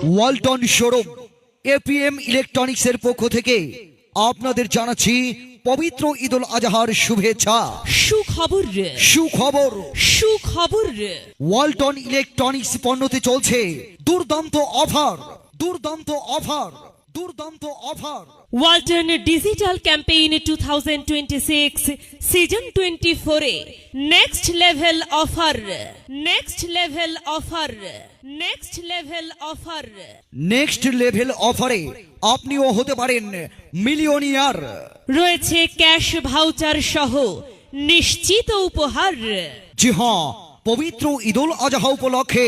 Walton showroom APM ইলেকট্রনিক্সের পক্ষ থেকে আপনাদের জানাচ্ছি পবিত্র ঈদুল আজহার শুভেচ্ছা। সুখবর সুখবর সুখবর ওয়ালটন ইলেকট্রনিক্স পণ্যতে চলছে দুর্দান্ত অফার, দুর্দান্ত অফার, দুর্দান্ত offer. Walton digital campaign 2026 season 24 এ next level offer, next level offer, next level offer. Next level অফারে আপনিও হতে পারেন মিলিয়নিয়ার। রয়েছে ক্যাশ ভাউচার সহ নিশ্চিত উপহার। জি হ্যাঁ, পবিত্র ঈদুল আজহা উপলক্ষে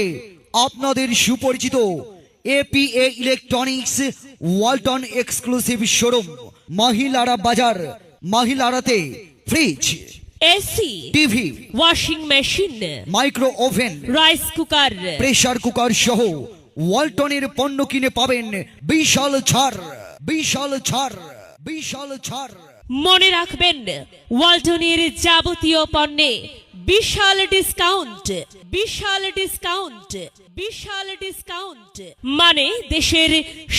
আপনাদের সুপরিচিত APA electronics Walton exclusive showroom Mohilara Bazar, মহিলারাতে fridge, AC, TV, washing machine, micro oven, rice cooker, pressure cooker সহ ওয়ালটনের পণ্য কিনে পাবেন বিশাল ছাড়, বিশাল ছাড়, বিশাল ছাড়। মনে রাখবেন ওয়ালটনের যাবতীয় পণ্যে বিশাল ডিসকাউন্ট, বিশাল ডিসকাউন্ট, বিশাল ডিসকাউন্ট। মানে দেশের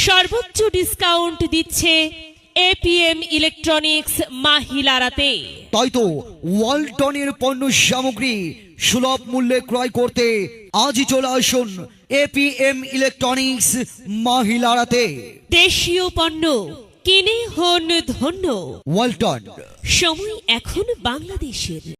সর্বোচ্চ ডিসকাউন্ট দিচ্ছে এপিএম ইলেকট্রনিক্স মহিলারাতে। তাই তো ওয়ালটনের পণ্য সামগ্রী সুলভ মূল্যে ক্রয় করতে আজই চলে আসুন এপিএম ইলেকট্রনিক্স মহিলারাতে। দেশীয় পণ্য কিনে হন ধন্য। ওয়ালটন, সময় এখন বাংলাদেশের।